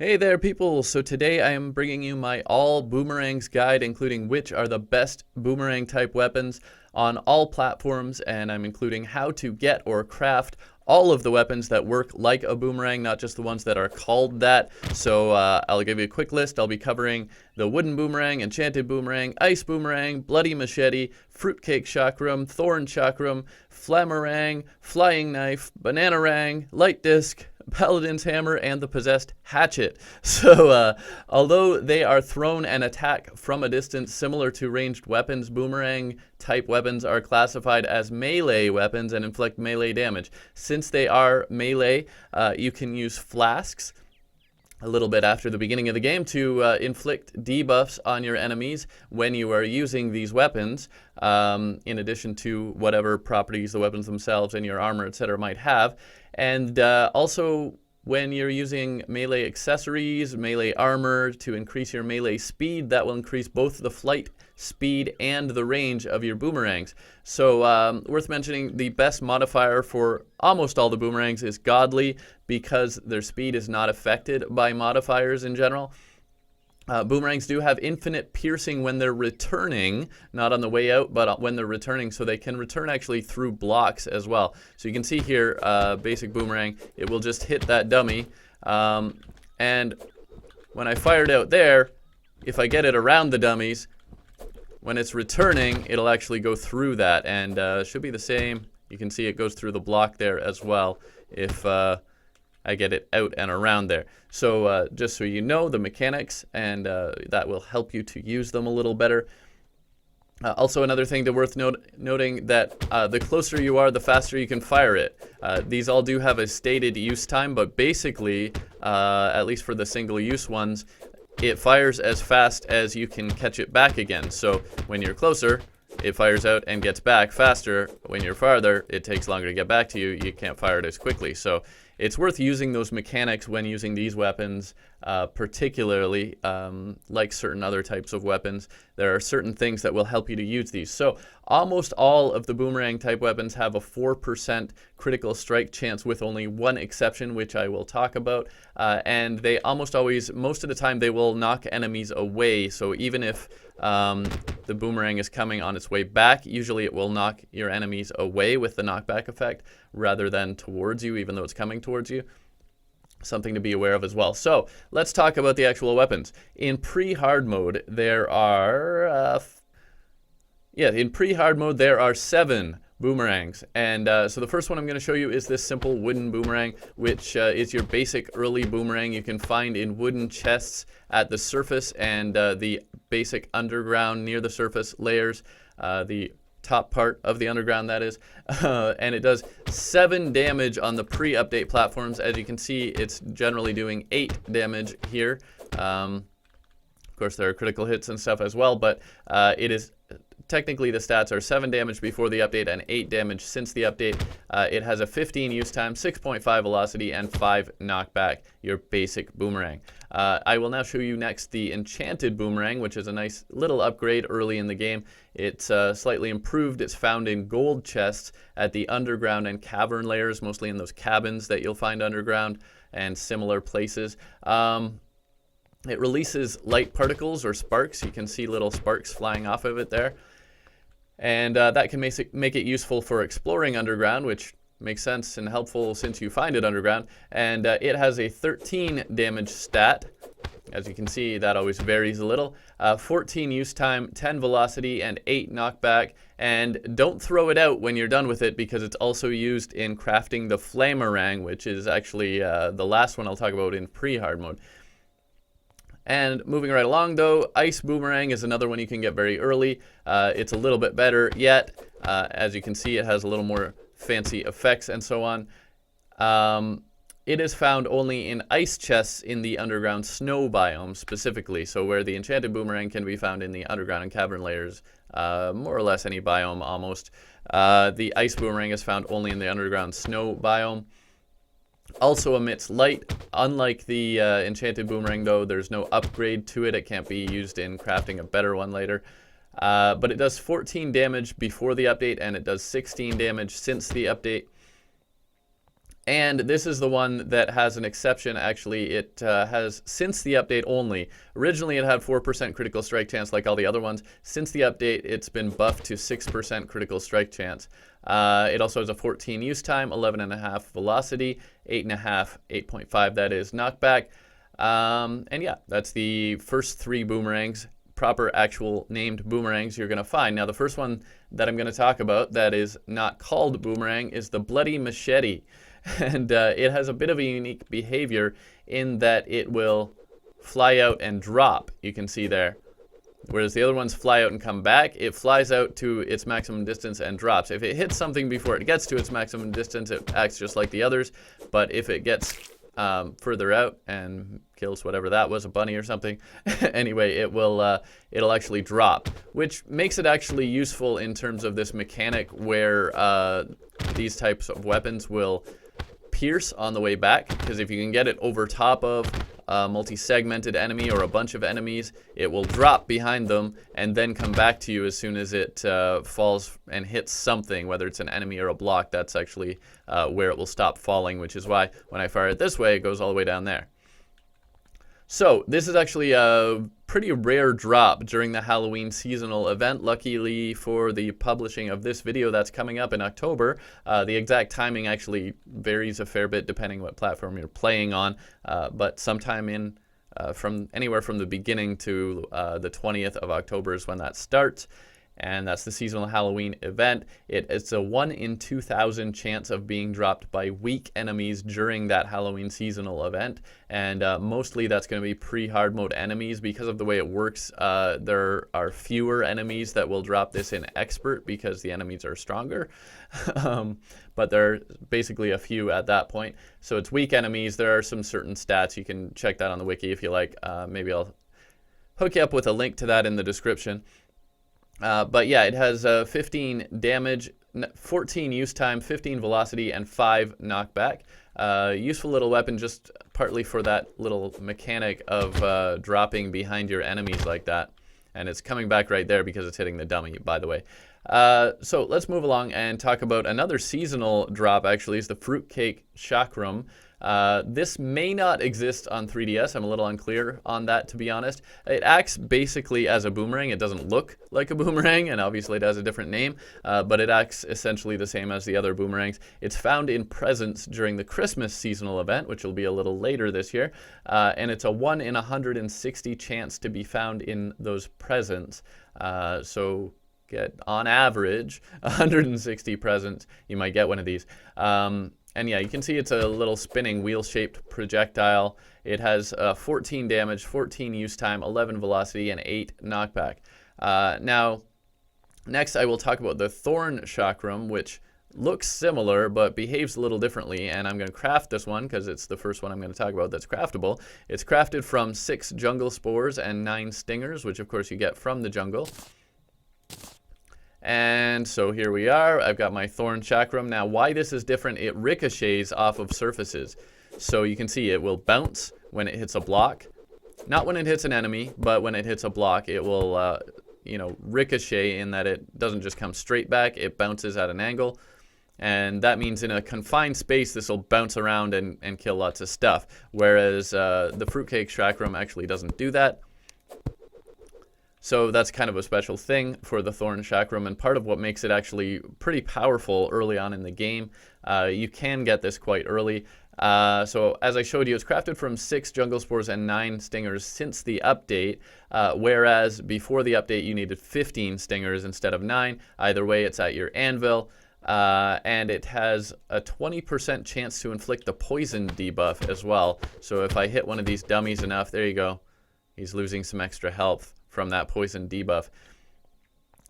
Hey there people, so today I am bringing you my all boomerangs guide, including which are the best boomerang type weapons on all platforms, and I'm including how to get or craft all of the weapons that work like a boomerang, not just the ones that are called that. So I'll give you a quick list. I'll be covering the wooden boomerang, enchanted boomerang, ice boomerang, bloody machete, fruitcake chakram, thorn chakram, flamarang, flying knife, bananarang, light disc, Paladin's hammer, and the possessed hatchet. So although they are thrown and attack from a distance similar to ranged weapons, boomerang type weapons are classified as melee weapons and inflict melee damage. Since they are melee, you can use flasks a little bit after the beginning of the game to inflict debuffs on your enemies when you are using these weapons, in addition to whatever properties the weapons themselves and your armor, etc. might have. And also, when you're using melee accessories, melee armor to increase your melee speed, that will increase both the flight speed and the range of your boomerangs. So worth mentioning, the best modifier for almost all the boomerangs is godly, because their speed is not affected by modifiers in general. Boomerangs do have infinite piercing when they're returning, not on the way out, but when they're returning, so they can return actually through blocks as well. So you can see here, basic boomerang, it will just hit that dummy, and when I fire it out there, if I get it around the dummies, when it's returning, it'll actually go through that, and should be the same. You can see it goes through the block there as well if I get it out and around there. So just so you know the mechanics, and that will help you to use them a little better. Also, another thing worth noting that the closer you are, the faster you can fire it. These all do have a stated use time, but basically, at least for the single-use ones, it fires as fast as you can catch it back again. So when you're closer, it fires out and gets back faster. When you're farther, it takes longer to get back to you. You can't fire it as quickly. So it's worth using those mechanics when using these weapons, particularly like certain other types of weapons. There are certain things that will help you to use these. So almost all of the boomerang type weapons have a 4% critical strike chance, with only one exception, which I will talk about. And they almost always, most of the time, they will knock enemies away. So even if the boomerang is coming on its way back, usually it will knock your enemies away with the knockback effect rather than towards you, even though it's coming towards you. Something to be aware of as well. So let's talk about the actual weapons. In pre-hard mode, there are in pre-hard mode there are 7 boomerangs, and so the first one I'm going to show you is this simple wooden boomerang, which is your basic early boomerang. You can find in wooden chests at the surface and the basic underground near the surface layers, the top part of the underground, that is, and it does 7 damage on the pre-update platforms. As you can see, it's generally doing 8 damage here. Of course, there are critical hits and stuff as well, but it is technically, the stats are 7 damage before the update and 8 damage since the update. It has a 15 use time, 6.5 velocity, and 5 knockback, your basic boomerang. I will now show you next the Enchanted Boomerang, which is a nice little upgrade early in the game. It's slightly improved. It's found in gold chests at the underground and cavern layers, mostly in those cabins that you'll find underground and similar places. It releases light particles or sparks. You can see little sparks flying off of it there. And that can make it useful for exploring underground, which makes sense and helpful since you find it underground. And it has a 13 damage stat. As you can see, that always varies a little. 14 use time, 10 velocity, and 8 knockback. And don't throw it out when you're done with it, because it's also used in crafting the Flamarang, which is actually the last one I'll talk about in pre-hard mode. And moving right along, though, Ice Boomerang is another one you can get very early. It's a little bit better yet. As you can see, it has a little more fancy effects and so on. It is found only in ice chests in the underground snow biome specifically. So where the Enchanted Boomerang can be found in the underground and cavern layers, more or less any biome almost. The Ice Boomerang is found only in the underground snow biome. Also emits light. Unlike the Enchanted Boomerang, though, there's no upgrade to it. It can't be used in crafting a better one later. But it does 14 damage before the update, and it does 16 damage since the update. And this is the one that has an exception. Actually, it has, since the update only, originally it had 4% critical strike chance like all the other ones. Since the update, it's been buffed to 6% critical strike chance. It also has a 14 use time, 11.5 velocity, 8.5, 8.5 that is knockback. And yeah, that's the first 3 boomerangs, proper actual named boomerangs you're going to find. Now the first one that I'm going to talk about that is not called boomerang is the bloody machete. And it has a bit of a unique behavior in that it will fly out and drop, you can see there. Whereas the other ones fly out and come back, it flies out to its maximum distance and drops. If it hits something before it gets to its maximum distance, it acts just like the others. But if it gets further out and kills whatever that was, a bunny or something, anyway, it'll actually drop, which makes it actually useful in terms of this mechanic where these types of weapons will pierce on the way back, because if you can get it over top of a multi-segmented enemy or a bunch of enemies, it will drop behind them and then come back to you as soon as it falls and hits something, whether it's an enemy or a block. That's actually where it will stop falling, which is why when I fire it this way, it goes all the way down there. So this is actually a pretty rare drop during the Halloween seasonal event. Luckily for the publishing of this video that's coming up in October, the exact timing actually varies a fair bit depending what platform you're playing on, but sometime in from anywhere from the beginning to the 20th of October is when that starts. And that's the seasonal Halloween event. It's a 1 in 2,000 chance of being dropped by weak enemies during that Halloween seasonal event. And mostly that's going to be pre-hard mode enemies. Because of the way it works, there are fewer enemies that will drop this in expert because the enemies are stronger. But there are basically a few at that point. So it's weak enemies. There are some certain stats. You can check that on the wiki if you like. Maybe I'll hook you up with a link to that in the description. But yeah, it has 15 damage, 14 use time, 15 velocity, and 5 knockback. Useful little weapon just partly for that little mechanic of dropping behind your enemies like that. And it's coming back right there because it's hitting the dummy, by the way. So let's move along and talk about another seasonal drop, actually, is the Fruitcake Chakram. This may not exist on 3DS. I'm a little unclear on that, to be honest. It acts basically as a boomerang. It doesn't look like a boomerang, and obviously it has a different name, but it acts essentially the same as the other boomerangs. It's found in presents during the Christmas seasonal event, which will be a little later this year, and it's a 1 in 160 chance to be found in those presents. So get, on average, 160 presents, you might get one of these. And yeah, you can see it's a little spinning wheel-shaped projectile. It has 14 damage, 14 use time, 11 velocity, and 8 knockback. Now, next I will talk about the Thorn Chakram, which looks similar but behaves a little differently. And I'm going to craft this one because it's the first one I'm going to talk about that's craftable. It's crafted from 6 jungle spores and 9 stingers, which of course you get from the jungle. And so here we are. I've got my Thorn Chakram. Now, why this is different, it ricochets off of surfaces. So you can see it will bounce when it hits a block. Not when it hits an enemy, but when it hits a block, it will, ricochet in that it doesn't just come straight back. It bounces at an angle. And that means in a confined space, this will bounce around and kill lots of stuff. Whereas the Fruitcake Chakram actually doesn't do that. So that's kind of a special thing for the Thorn Chakram, and part of what makes it actually pretty powerful early on in the game. You can get this quite early. So as I showed you, it's crafted from 6 jungle spores and 9 stingers since the update, whereas before the update you needed 15 stingers instead of 9. Either way, it's at your anvil. And it has a 20% chance to inflict the poison debuff as well. So if I hit one of these dummies enough, there you go, he's losing some extra health from that poison debuff.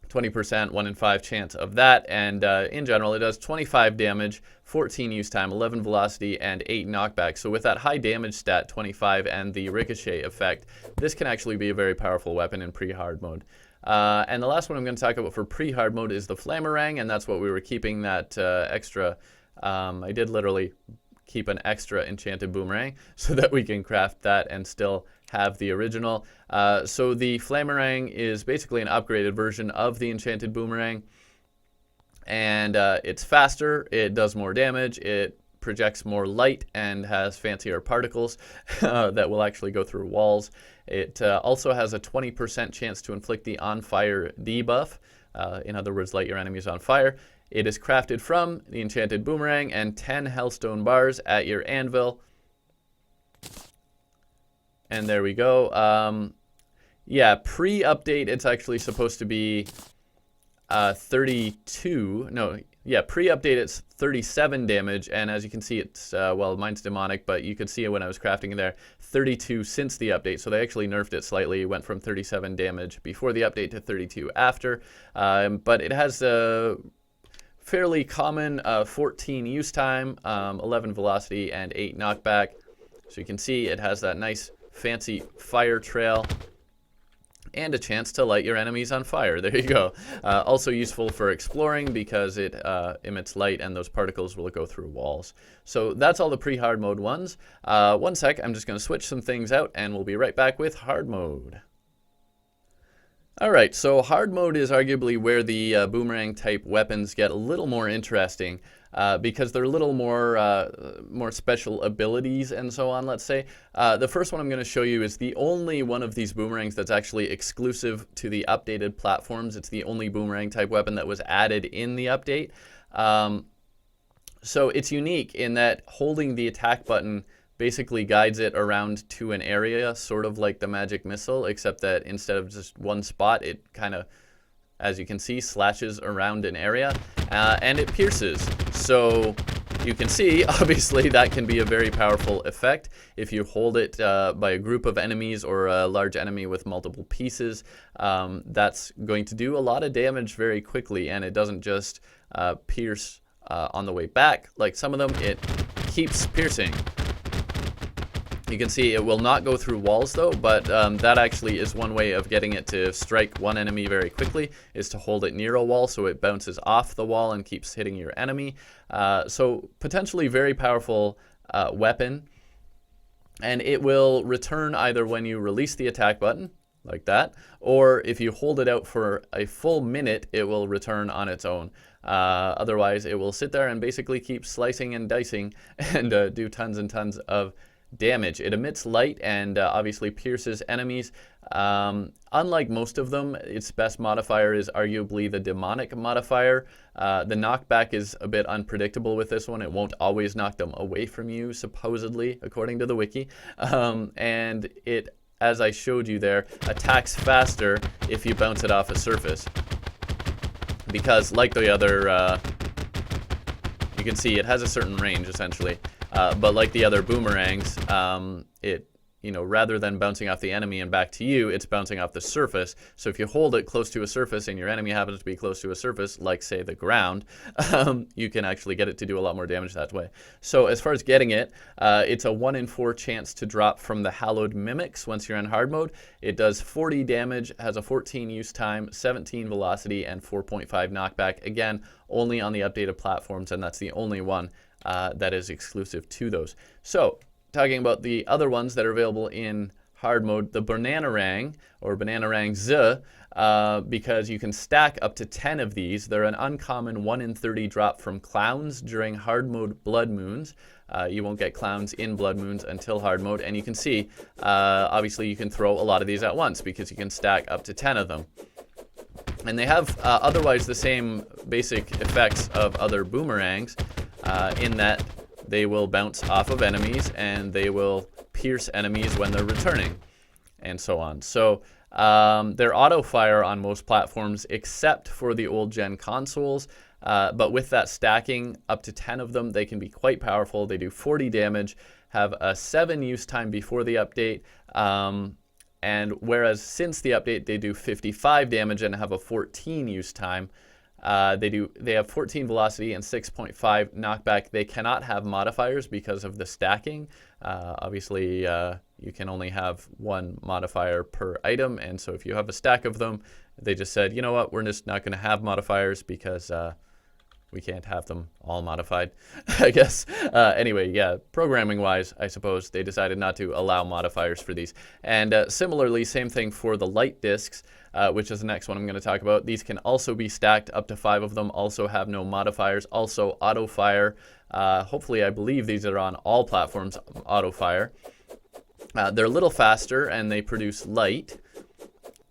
20%, 1 in 5 chance of that, and in general it does 25 damage, 14 use time, 11 velocity, and 8 knockback. So with that high damage stat, 25, and the ricochet effect, this can actually be a very powerful weapon in pre-hard mode. And the last one I'm going to talk about for pre-hard mode is the Flamarang, and that's what we were keeping that extra. I did literally keep an extra enchanted boomerang so that we can craft that and still have the original. So the Flamarang is basically an upgraded version of the enchanted boomerang, and it's faster, it does more damage, it projects more light and has fancier particles that will actually go through walls. It also has a 20% chance to inflict the on fire debuff. In other words, light your enemies on fire. It is crafted from the Enchanted Boomerang and 10 Hellstone bars at your anvil. And there we go. Yeah, pre-update, it's actually supposed to be 32. No, yeah, pre-update, it's 37 damage. And as you can see, it's, well, mine's demonic, but you could see it when I was crafting there, 32 since the update. So they actually nerfed it slightly. It went from 37 damage before the update to 32 after. But it has a fairly common 14 use time, 11 velocity, and 8 knockback. So you can see it has that nice fancy fire trail and a chance to light your enemies on fire. There you go. Also useful for exploring because it emits light and those particles will go through walls. So that's all the pre-hard mode ones. One sec, I'm just going to switch some things out and we'll be right back with hard mode. Alright, so hard mode is arguably where the boomerang type weapons get a little more interesting because they're a little more special abilities and so on, let's say. The first one I'm going to show you is the only one of these boomerangs that's actually exclusive to the updated platforms. It's the only boomerang type weapon that was added in the update. So it's unique in that holding the attack button basically guides it around to an area, sort of like the magic missile, except that instead of just one spot, it kind of, as you can see, slashes around an area, and it pierces. So you can see, obviously, that can be a very powerful effect. If you hold it by a group of enemies or a large enemy with multiple pieces, that's going to do a lot of damage very quickly, and it doesn't just pierce on the way back like some of them, it keeps piercing. You can see it will not go through walls though, but that actually is one way of getting it to strike one enemy very quickly, is to hold it near a wall so it bounces off the wall and keeps hitting your enemy. So potentially very powerful weapon, and it will return either when you release the attack button, like that, or if you hold it out for a full minute, it will return on its own. Otherwise, it will sit there and basically keep slicing and dicing and do tons and tons of damage. It emits light and obviously pierces enemies. Unlike most of them, its best modifier is arguably the demonic modifier. The knockback is a bit unpredictable with this one. It won't always knock them away from you, supposedly, according to the wiki. And it, as I showed you there, attacks faster if you bounce it off a surface. Because like the other, you can see it has a certain range essentially. But like the other boomerangs, it, you know, rather than bouncing off the enemy and back to you, it's bouncing off the surface. So if you hold it close to a surface and your enemy happens to be close to a surface, like say the ground, you can actually get it to do a lot more damage that way. So as far as getting it, it's a 1 in 4 chance to drop from the Hallowed Mimics once you're in hard mode. It does 40 damage, has a 14 use time, 17 velocity, and 4.5 knockback. Again, only on the updated platforms, and that's the only one that is exclusive to those. So, talking about the other ones that are available in hard mode, the Bananarang, or Bananarangs, because you can stack up to 10 of these. They're an uncommon 1 in 30 drop from clowns during hard mode Blood Moons. You won't get clowns in Blood Moons until hard mode, and you can see, obviously you can throw a lot of these at once because you can stack up to 10 of them. And they have otherwise the same basic effects of other boomerangs, in that they will bounce off of enemies and they will pierce enemies when they're returning, and so on. So they're auto-fire on most platforms except for the old gen consoles, but with that stacking, up to 10 of them, they can be quite powerful. They do 40 damage, have a 7 use time before the update, and whereas since the update they do 55 damage and have a 14 use time. They have 14 velocity and 6.5 knockback. They cannot have modifiers because of the stacking. Obviously, you can only have 1 modifier per item, and so if you have a stack of them, they just said, you know what, we're just not going to have modifiers because we can't have them all modified, I guess. Anyway, yeah, programming-wise, I suppose they decided not to allow modifiers for these. And similarly, same thing for the light discs, which is the next one I'm going to talk about. These can also be stacked, up to 5 of them, also have no modifiers, also auto-fire. Hopefully, I believe these are on all platforms, auto-fire. They're a little faster, and they produce light.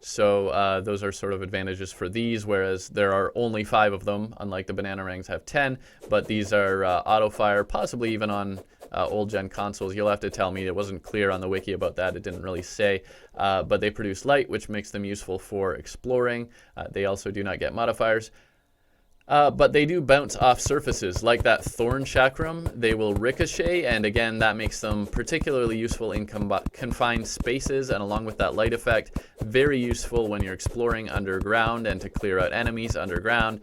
So those are sort of advantages for these, whereas there are only 5 of them, unlike the Bananarangs have 10. But these are auto-fire, possibly even on old-gen consoles. You'll have to tell me. It wasn't clear on the wiki about that. It didn't really say. But they produce light, which makes them useful for exploring. They also do not get modifiers. But they do bounce off surfaces, like that Thorn Chakram. They will ricochet, and again, that makes them particularly useful in confined spaces, and along with that light effect, very useful when you're exploring underground and to clear out enemies underground.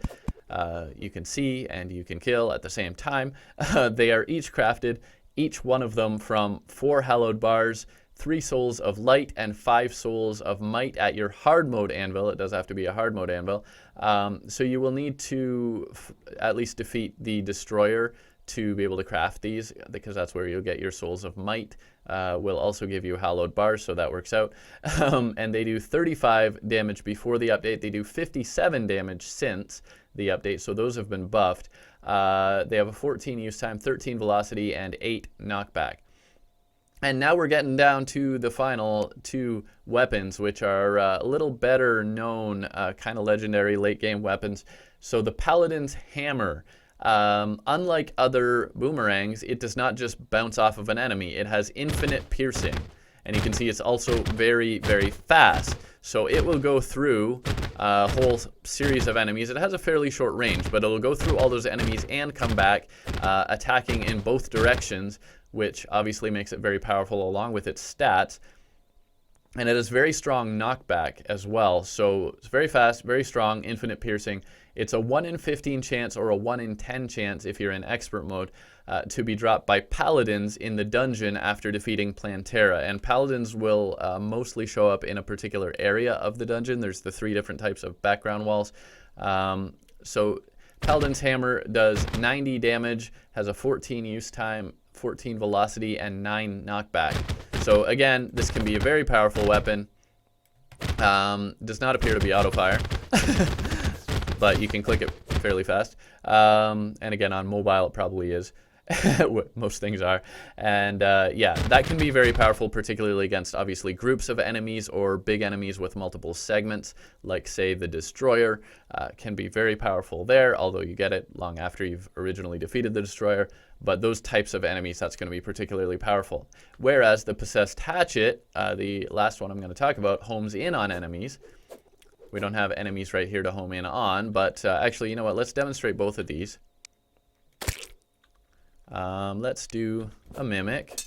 You can see and you can kill at the same time. They are each crafted, each one of them from 4 hallowed bars, 3 souls of light, and 5 souls of might at your hard mode anvil. It does have to be a hard mode anvil. So you will need to at least defeat the destroyer to be able to craft these, because that's where you'll get your souls of might. Will also give you hallowed bars, so that works out. And they do 35 damage before the update. They do 57 damage since the update, so those have been buffed. They have a 14 use time, 13 velocity, and 8 knockback. And now we're getting down to the final 2 weapons, which are a little better known, kind of legendary late game weapons. So the Paladin's Hammer. Unlike other boomerangs, it does not just bounce off of an enemy. It has infinite piercing. And you can see it's also very, very fast. So it will go through a whole series of enemies. It has a fairly short range, but it will go through all those enemies and come back, attacking in both directions, which obviously makes it very powerful along with its stats. And it has very strong knockback as well. So it's very fast, very strong, infinite piercing. It's a 1 in 15 chance or a 1 in 10 chance if you're in expert mode to be dropped by paladins in the dungeon after defeating Plantera. And paladins will mostly show up in a particular area of the dungeon. There's the 3 different types of background walls. So Paladin's Hammer does 90 damage, has a 14 use time, 14 velocity, and 9 knockback. So again, this can be a very powerful weapon. Does not appear to be auto-fire, but you can click it fairly fast. And again, on mobile it probably is. Most things are. And yeah, that can be very powerful, particularly against obviously groups of enemies or big enemies with multiple segments, like say the Destroyer. Can be very powerful there, although you get it long after you've originally defeated the Destroyer. But those types of enemies, that's going to be particularly powerful. Whereas the Possessed Hatchet, the last one I'm going to talk about, homes in on enemies. We don't have enemies right here to home in on, but actually, you know what? Let's demonstrate both of these. Let's do a Mimic.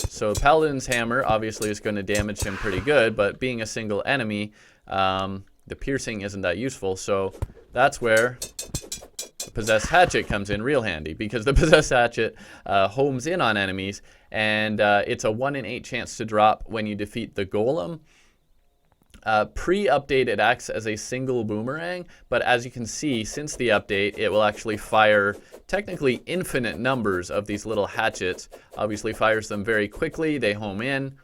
So Paladin's Hammer obviously is going to damage him pretty good, but being a single enemy, the piercing isn't that useful. So that's where the Possessed Hatchet comes in real handy, because the Possessed Hatchet homes in on enemies, and it's a 1 in 8 chance to drop when you defeat the Golem. Pre-update, it acts as a single boomerang, but as you can see, since the update, it will actually fire technically infinite numbers of these little hatchets. Obviously fires them very quickly, they home in,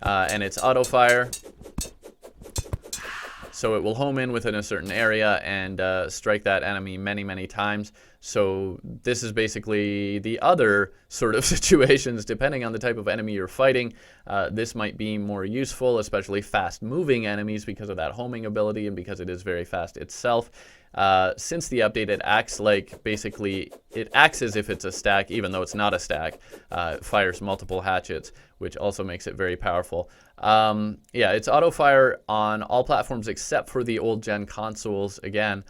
and it's auto-fire. So it will home in within a certain area and strike that enemy many, many times. So this is basically the other sort of situations, depending on the type of enemy you're fighting. This might be more useful, especially fast-moving enemies, because of that homing ability and because it is very fast itself. Since the update, it acts like, basically, it acts as if it's a stack, even though it's not a stack. It fires multiple hatchets, which also makes it very powerful. Yeah, it's auto-fire on all platforms except for the old-gen consoles, again.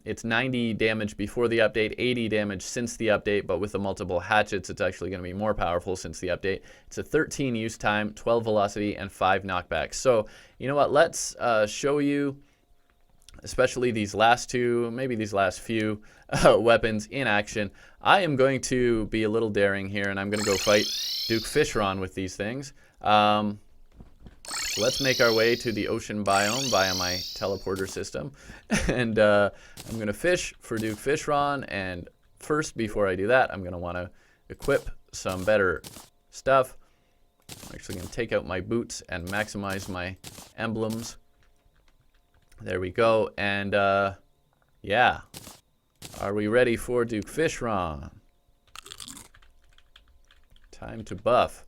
It's 90 damage before the update, 80 damage since the update, but with the multiple hatchets, it's actually going to be more powerful since the update. It's a 13 use time, 12 velocity, and 5 knockback. So, you know what, let's show you, especially these last 2, maybe these last few weapons in action. I am going to be a little daring here, and I'm going to go fight Duke Fishron with these things. So let's make our way to the ocean biome via my teleporter system. And I'm going to fish for Duke Fishron. And first, before I do that, I'm going to want to equip some better stuff. I'm actually going to take out my boots and maximize my emblems. There we go. And yeah. Are we ready for Duke Fishron? Time to buff.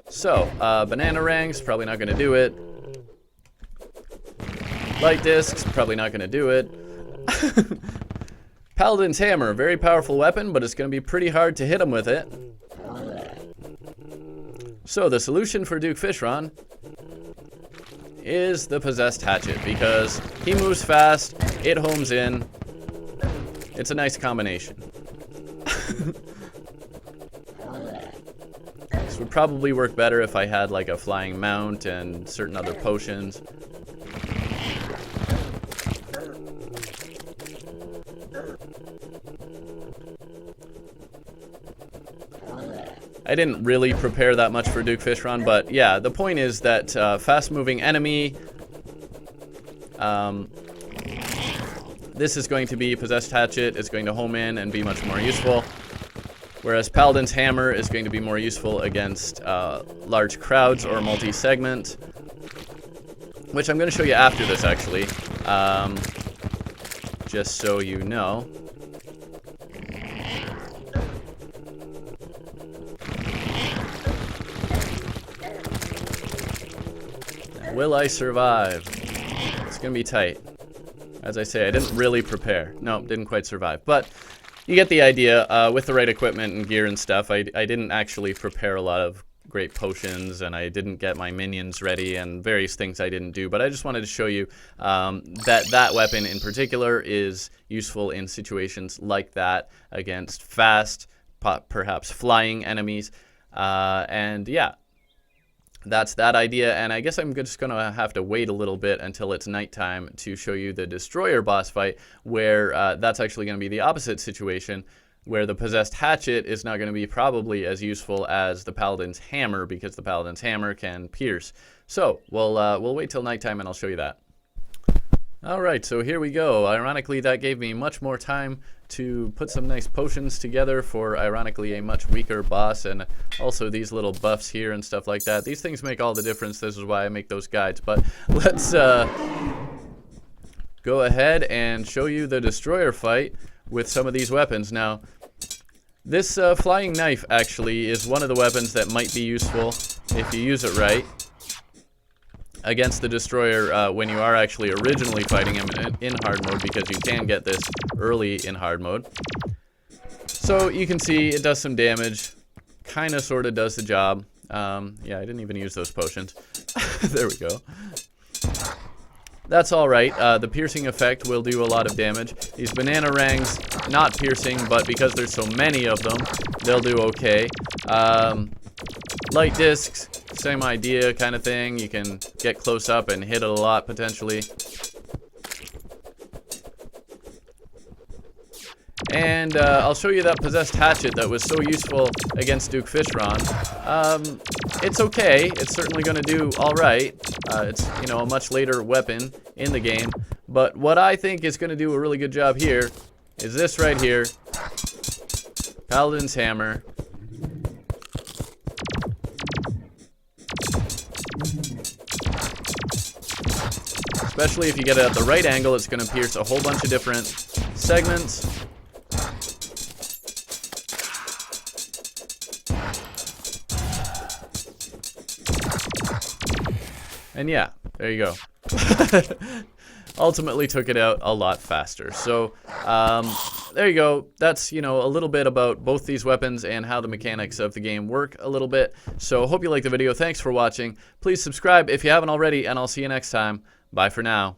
So, Bananarang's probably not going to do it. Light Disc's probably not going to do it. Paladin's Hammer, very powerful weapon, but it's going to be pretty hard to hit him with it. So, the solution for Duke Fishron is the Possessed Hatchet, because he moves fast, it homes in. It's a nice combination. This would probably work better if I had like a flying mount and certain other potions. I didn't really prepare that much for Duke Fishron, but yeah, the point is that fast-moving enemy, this is going to be Possessed Hatchet, is going to home in and be much more useful. Whereas Paladin's Hammer is going to be more useful against large crowds or multi-segment, which I'm going to show you after this, actually, just so you know. Will I survive? It's going to be tight. As I say, I didn't really prepare. No, didn't quite survive, but you get the idea. With the right equipment and gear and stuff, I didn't actually prepare a lot of great potions, and I didn't get my minions ready, and various things I didn't do. But I just wanted to show you that weapon in particular is useful in situations like that against fast, perhaps flying enemies. And yeah, that's that idea, and I guess I'm just going to have to wait a little bit until it's nighttime to show you the Destroyer boss fight, where that's actually going to be the opposite situation, where the Possessed Hatchet is not going to be probably as useful as the Paladin's Hammer, because the Paladin's Hammer can pierce. So, we'll wait till nighttime and I'll show you that. Alright, so here we go. Ironically, that gave me much more time to put some nice potions together for, ironically, a much weaker boss, and also these little buffs here and stuff like that. These things make all the difference. This is why I make those guides. But let's go ahead and show you the Destroyer fight with some of these weapons. Now, this flying knife actually is one of the weapons that might be useful if you use it right against the Destroyer when you are actually originally fighting him in hard mode, because you can get this early in hard mode. So you can see it does some damage, kind of sort of does the job. Yeah, I didn't even use those potions. There we go. That's alright. The piercing effect will do a lot of damage. These Bananarangs, not piercing, but because there's so many of them, they'll do okay. Light discs, same idea kind of thing. You can get close up and hit it a lot potentially. And I'll show you that Possessed Hatchet that was so useful against Duke Fishron. It's okay. It's certainly going to do alright. It's, you know, a much later weapon in the game. But what I think is going to do a really good job here is this right here. Paladin's Hammer. Especially if you get it at the right angle, it's going to pierce a whole bunch of different segments. And yeah, there you go. Ultimately took it out a lot faster. So, there you go. That's, you know, a little bit about both these weapons and how the mechanics of the game work a little bit. So, hope you liked the video. Thanks for watching. Please subscribe if you haven't already, and I'll see you next time. Bye for now.